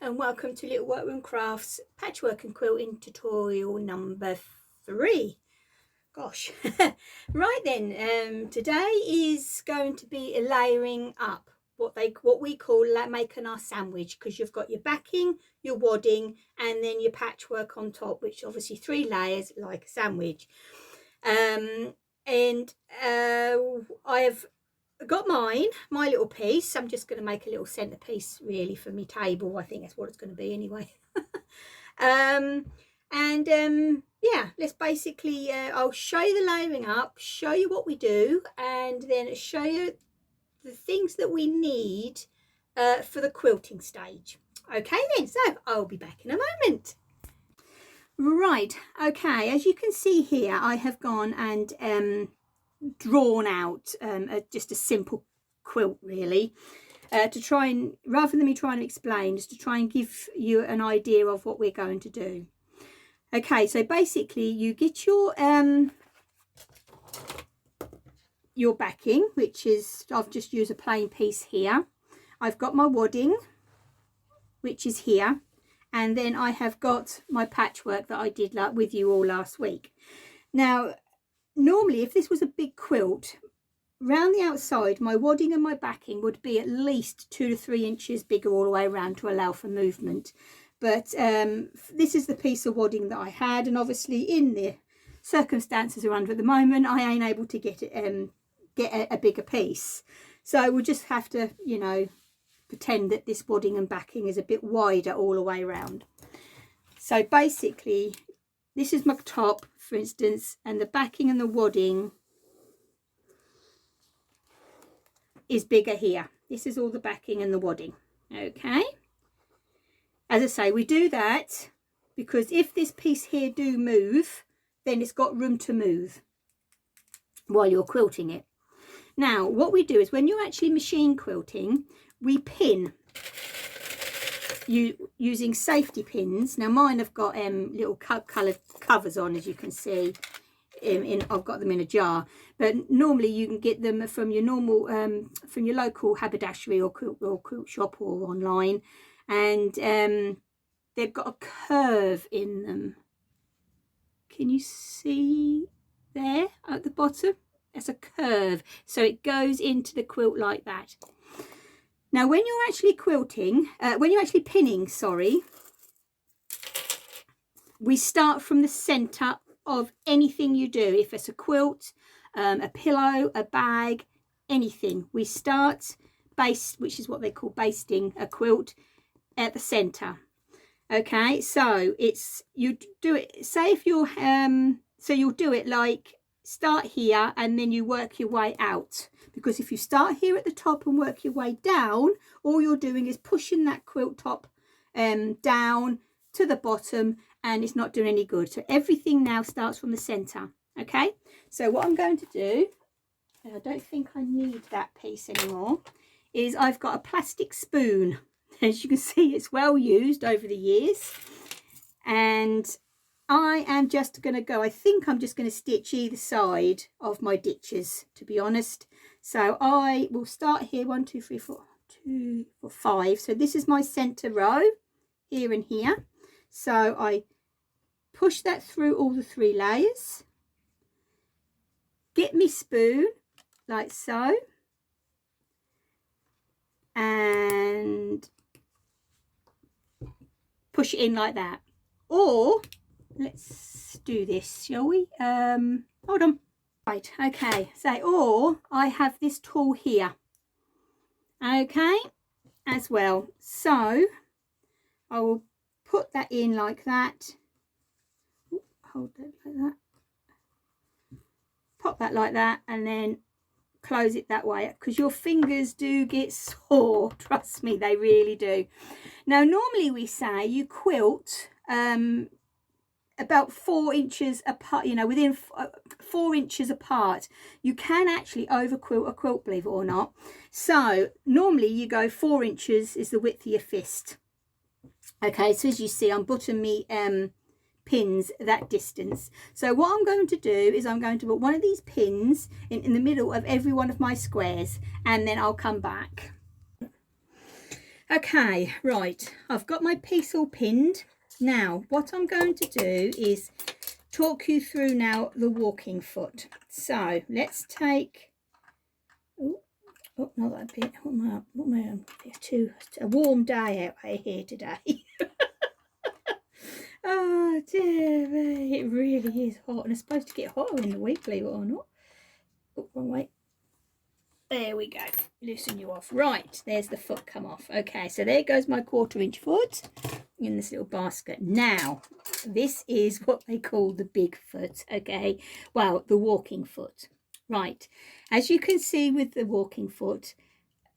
and welcome to Little Workroom Crafts patchwork and quilting tutorial number 3. Gosh. Right then, today is going to be a layering up, what we call making our sandwich, because you've got your backing, your wadding, and then your patchwork on top, which obviously 3 layers like a sandwich. I have got my little piece. I'm just going to make a little centerpiece really for my table. I think that's what it's going to be anyway. Yeah, let's basically I'll show you the layering up, show you what we do, and then show you the things that we need for the quilting stage. Okay then, so I'll be back in a moment. Right, okay, as you can see here, I have gone and drawn out just a simple quilt really, to try and, rather than me trying to explain, just to try and give you an idea of what we're going to do. Okay, so basically you get your backing, which is, I've just used a plain piece here. I've got my wadding, which is here, and then I have got my patchwork that I did with you all last week. Now normally, if this was a big quilt, round the outside, my wadding and my backing would be at least 2 to 3 inches bigger all the way around to allow for movement. But this is the piece of wadding that I had, and obviously in the circumstances we're under at the moment, I ain't able to get a bigger piece. So we'll just have to, you know, pretend that this wadding and backing is a bit wider all the way around. So basically, this is my top, for instance, and the backing and the wadding is bigger here. This is all the backing and the wadding. Okay. As I say, we do that because if this piece here do move, then it's got room to move while you're quilting it. Now, what we do is when you're actually machine quilting, we pin using safety pins. Now mine have got little coloured covers on, as you can see. I've got them in a jar, but normally you can get them from your normal from your local haberdashery or quilt shop or online, and they've got a curve in them. Can you see there at the bottom? That's a curve, so it goes into the quilt like that. Now when you're actually quilting, when you're actually pinning, sorry, we start from the center of anything you do. If it's a quilt, a pillow, a bag, anything, we start base, which is what they call basting a quilt, at the center. Okay, so it's, you do it, say if you're so you'll do it like start here and then you work your way out, because if you start here at the top and work your way down, all you're doing is pushing that quilt top down to the bottom, and it's not doing any good. So everything now starts from the center. Okay, so what I'm going to do, and I don't think I need that piece anymore, is I've got a plastic spoon. As you can see, it's well used over the years, and I am just going to go, I think I'm just going to stitch either side of my ditches, to be honest. So I will start here, 1 2 3 4 2 4 5. So this is my center row here and here. So I push that through all the 3 layers, get me spoon like so, and push it in like that. Or let's do this, shall we? Hold on. Right, okay, so, or I have this tool here, okay, as well. So I will put that in like that. Hold that like that, pop that like that, and then close it that way, because your fingers do get sore, trust me, they really do. Now normally we say you quilt about 4 inches apart, you know, within 4 inches apart. You can actually over quilt a quilt, believe it or not. So normally you go 4 inches is the width of your fist. Okay, so as you see, I'm putting me pins that distance. So what I'm going to do is I'm going to put one of these pins in the middle of every one of my squares, and then I'll come back. Okay, right, I've got my piece all pinned. Now what I'm going to do is talk you through now the walking foot. So let's take, oh not that bit, what am I on? It's a warm day out here today. Oh dear me, it really is hot, and it's supposed to get hotter in the week, believe it or not. Oh, wrong way. There we go, loosen you off. Right, there's the foot come off. Okay, so there goes my 1/4 inch foot in this little basket. Now this is what they call the big foot. Okay, well, the walking foot. Right, as you can see with the walking foot,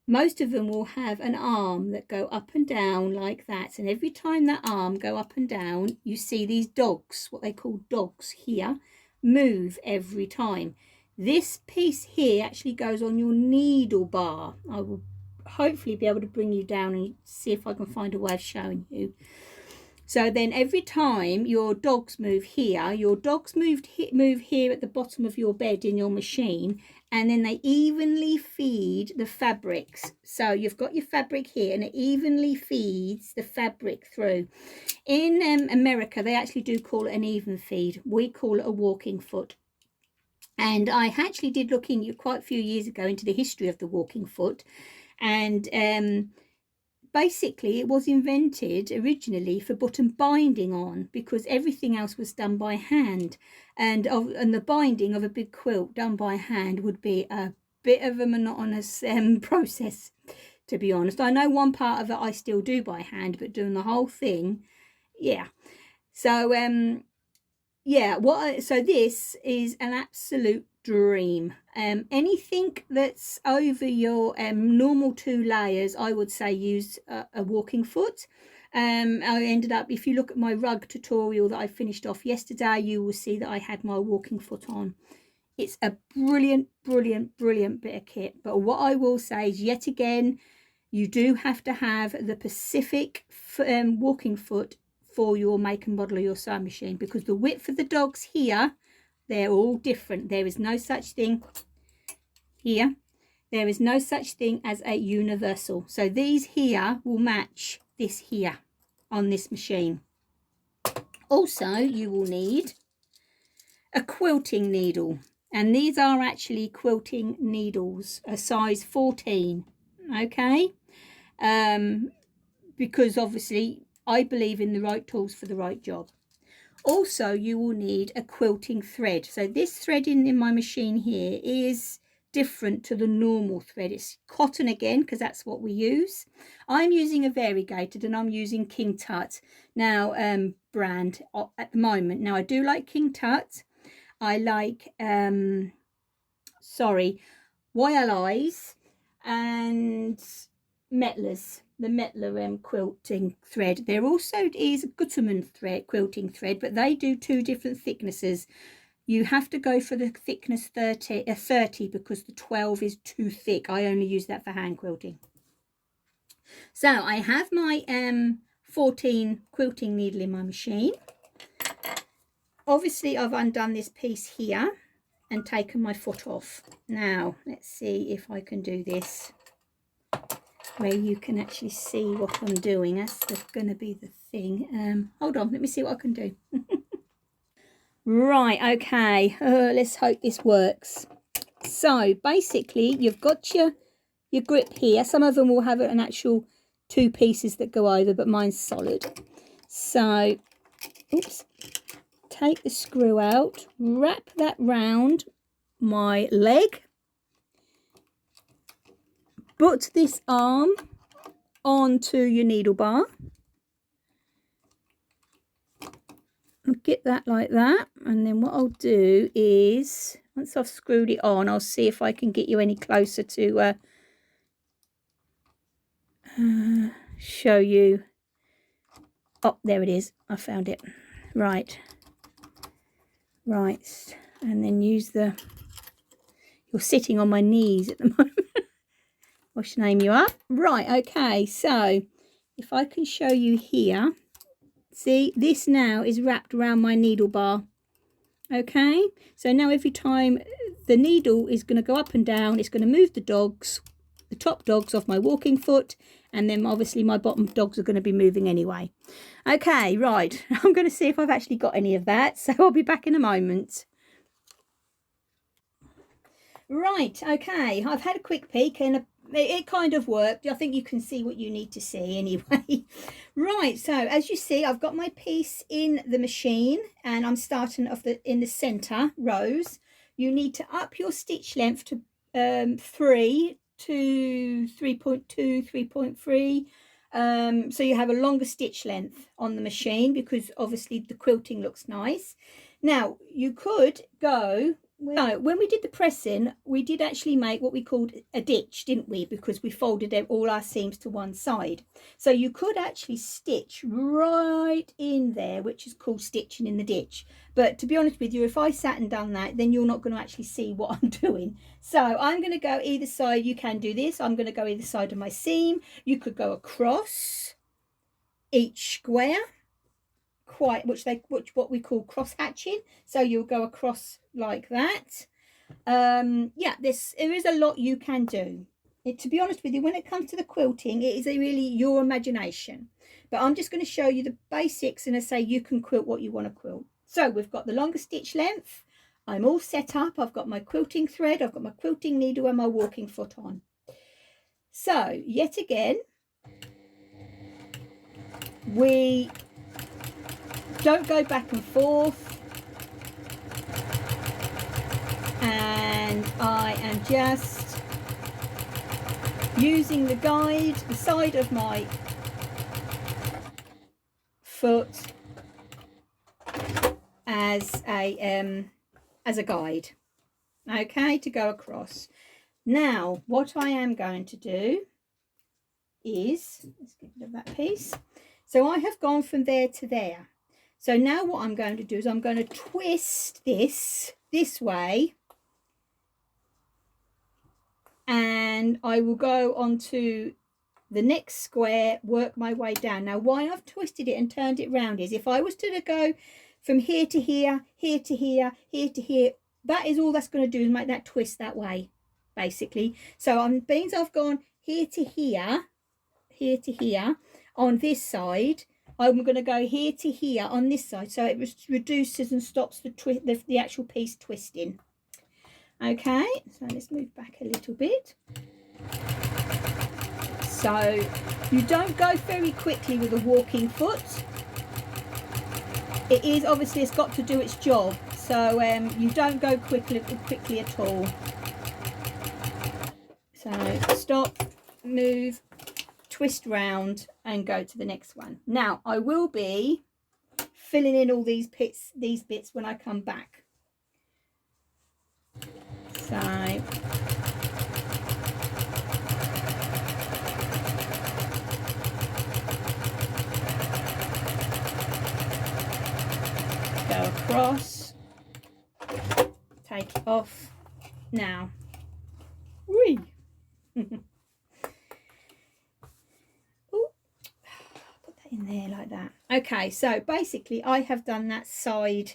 most of them will have an arm that go up and down like that, and every time that arm go up and down, you see these dogs, what they call dogs here, move every time. This piece here actually goes on your needle bar. I will hopefully be able to bring you down and see if I can find a way of showing you. So then every time your dogs move here, your dogs move here at the bottom of your bed in your machine, and then they evenly feed the fabrics. So you've got your fabric here and it evenly feeds the fabric through. In America, they actually do call it an even feed. We call it a walking foot. And I actually did look in quite a few years ago into the history of the walking foot, and basically it was invented originally for button binding on, because everything else was done by hand, and the binding of a big quilt done by hand would be a bit of a monotonous process, to be honest. I know one part of it I still do by hand, but doing the whole thing, yeah. So yeah, so this is an absolute dream. Anything that's over your normal 2 layers, I would say use a walking foot. I ended up, if you look at my rug tutorial that I finished off yesterday, you will see that I had my walking foot on. It's a brilliant bit of kit. But what I will say is, yet again, you do have to have the Pacific walking foot for your make and model of your sewing machine, because the width of the dogs here, they're all different. There is no such thing here. There is no such thing as a universal. So these here will match this here on this machine. Also, you will need a quilting needle, and these are actually quilting needles, a size 14. Okay, because obviously I believe in the right tools for the right job. Also, you will need a quilting thread. So this thread in my machine here is different to the normal thread. It's cotton again, because that's what we use. I'm using a variegated, and I'm using King Tut now brand at the moment. Now I do like King Tut. I like YLIs and Mettlers, the Mettler quilting thread. There also is Gutermann thread, quilting thread, but they do 2 different thicknesses. You have to go for the thickness 30 because the 12 is too thick. I only use that for hand quilting. So I have my 14 quilting needle in my machine. Obviously I've undone this piece here and taken my foot off. Now let's see if I can do this where you can actually see what I'm doing. That's going to be the thing. Hold on, let me see what I can do. Right, okay, let's hope this works. So basically you've got your grip here. Some of them will have an actual 2 pieces that go over, but mine's solid. So oops, take the screw out, wrap that round my leg, put this arm onto your needle bar, get that like that, and then what I'll do is, once I've screwed it on, I'll see if I can get you any closer to show you. Oh, there it is, I found it. Right, and then use you're sitting on my knees at the moment. I should name you up. Right, okay, so if I can show you here, see, this now is wrapped around my needle bar. Okay, so now every time the needle is going to go up and down, it's going to move the top dogs off my walking foot, And then obviously my bottom dogs are going to be moving anyway. Okay, right. I'm going to see if I've actually got any of that. So I'll be back in a moment. Right, okay. I've had a quick peek and it kind of worked. I think you can see what you need to see anyway. Right, so as you see, I've got my piece in the machine and I'm starting off in the center rows. You need to up your stitch length to 3 to 3.2, 3.3. So you have a longer stitch length on the machine because obviously the quilting looks nice. Now you could go, no, when we did the pressing, we did actually make what we called a ditch, didn't we? Because we folded all our seams to one side. So you could actually stitch right in there, which is called stitching in the ditch. But to be honest with you, if I sat and done that, then you're not going to actually see what I'm doing. So I'm going to go either side. You can do this. I'm going to go either side of my seam. You could go across each square, which what we call cross hatching. So you'll go across like that. Yeah, there is a lot you can do. To be honest with you, when it comes to the quilting, it is really your imagination. But I'm just going to show you the basics and I say you can quilt what you want to quilt. So we've got the longer stitch length. I'm all set up. I've got my quilting thread, I've got my quilting needle and my walking foot on. So yet again, we don't go back and forth, and I am just using the guide, the side of my foot as a guide, okay, to go across. Now what I am going to do is, let's get rid of that piece. So I have gone from there to there. So now what I'm going to do is I'm going to twist this way, and I will go on to the next square, work my way down. Now why I've twisted it and turned it round is if I was to go from here to here, here to here, here to here, that is all that's going to do is make that twist that way, basically. So means I've gone here to here, here to here on this side. I'm going to go here to here on this side, so it reduces and stops the actual piece twisting. Okay, so let's move back a little bit. So you don't go very quickly with a walking foot. It is obviously, it's got to do its job, so you don't go quickly at all. So stop, move, twist round and go to the next one. Now I will be filling in all these bits when I come back. So go across, take it off. Now, whee. In there like that. Okay, so basically I have done that side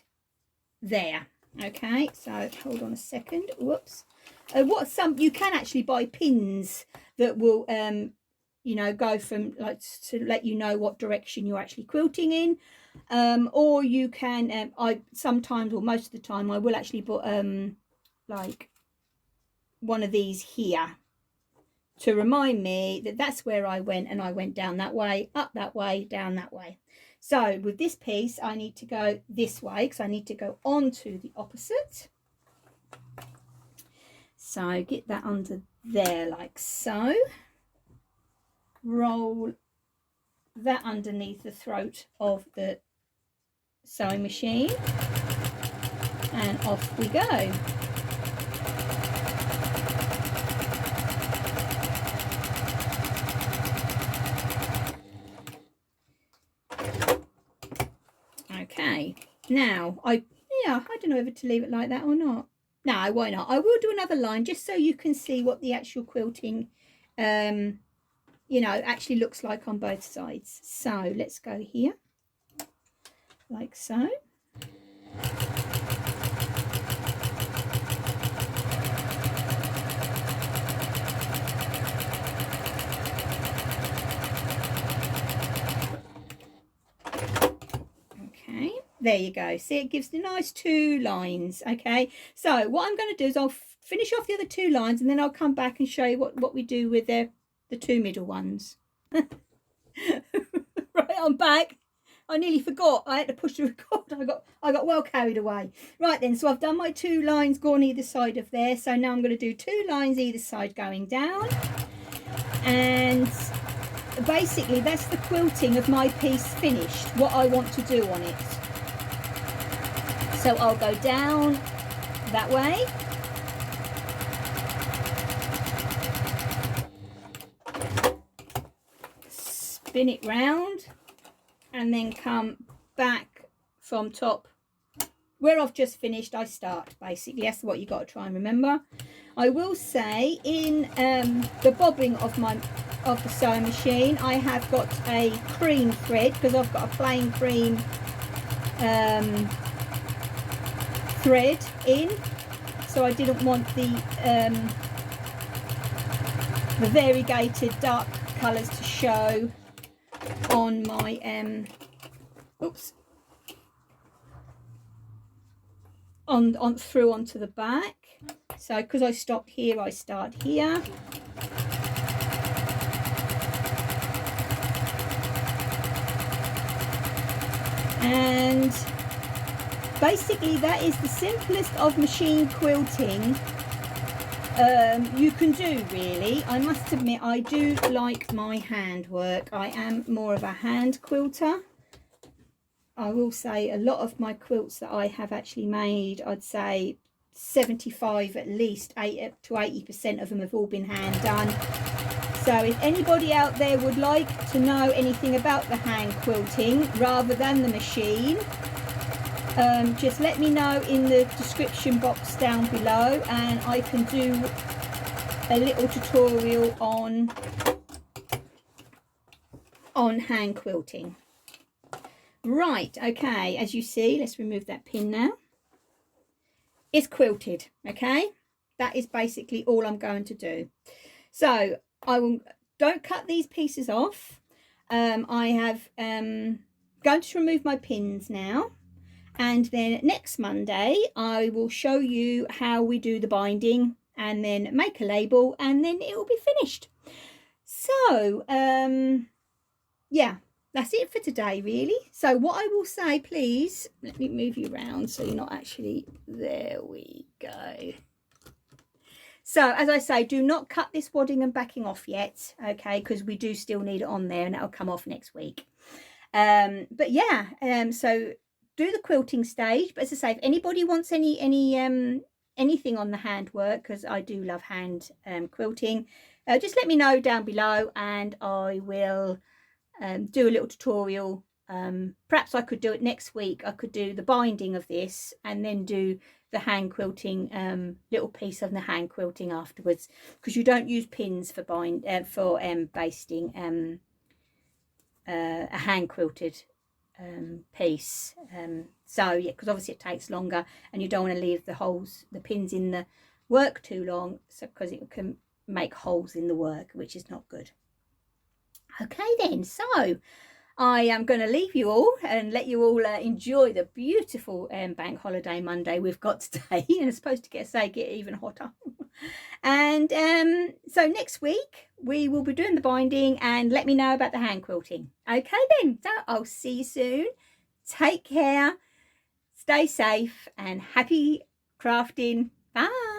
there. Okay, so hold on a second. Whoops. You can actually buy pins that will you know, go from, like, to let you know what direction you're actually quilting in, or you can I sometimes, or most of the time, I will actually put like one of these here to remind me that that's where I went, and I went down that way, up that way, down that way. So with this piece I need to go this way because I need to go on to the opposite. So get that under there like so, roll that underneath the throat of the sewing machine, and off we go. Okay, now I don't know whether to leave it like that or not. No, why not? I will do another line just so you can see what the actual quilting you know, actually looks like on both sides. So let's go here like so. Okay, there you go. See, it gives the nice 2 lines. Okay, so what I'm going to do is I'll finish off the other 2 lines, and then I'll come back and show you what we do with the 2 middle ones. Right, I'm back. I nearly forgot. I had to push the record. I got well carried away. Right then, so I've done my 2 lines going either side of there. So now I'm going to do 2 lines either side going down. And basically that's the quilting of my piece finished, what I want to do on it. So I'll go down that way. Spin it round. And then come back from top where I've just finished. I start, basically. That's what you got to try and remember. I will say in the bobbing of the sewing machine, I have got a cream thread, because I've got a plain cream thread in, so I didn't want the variegated dark colours to show on my on through onto the back. So because I stopped here, I start here. And basically that is the simplest of machine quilting you can do, really. I must admit, I do like my handwork. I am more of a hand quilter. I will say a lot of my quilts that I have actually made, I'd say 75 at least, 8 to 80% of them have all been hand done. So if anybody out there would like to know anything about the hand quilting rather than the machine, just let me know in the description box down below, and I can do a little tutorial on hand quilting. Right, okay, as you see, let's remove that pin now. It's quilted, okay? That is basically all I'm going to do. So don't cut these pieces off. I have going to remove my pins now. And then next Monday, I will show you how we do the binding and then make a label, and then it will be finished. So, yeah, that's it for today, really. So what I will say, please, let me move you around so you're not actually, there we go. So, as I say, do not cut this wadding and backing off yet, okay, because we do still need it on there, and that'll come off next week. But yeah, so do the quilting stage. But as I say, if anybody wants anything on the handwork, because I do love hand quilting, just let me know down below, and I will do a little tutorial. Perhaps I could do it next week. I could do the binding of this and then do the hand quilting, little piece of the hand quilting afterwards, because you don't use pins for basting a hand quilted piece. So yeah, because obviously it takes longer, and you don't want to leave the pins in the work too long, so because it can make holes in the work, which is not good. Okay then, so I am going to leave you all and let you all enjoy the beautiful bank holiday Monday we've got today. And it's supposed to get even hotter. And so next week we will be doing the binding, and let me know about the hand quilting. Okay then, so I'll see you soon. Take care, stay safe, and happy crafting. Bye.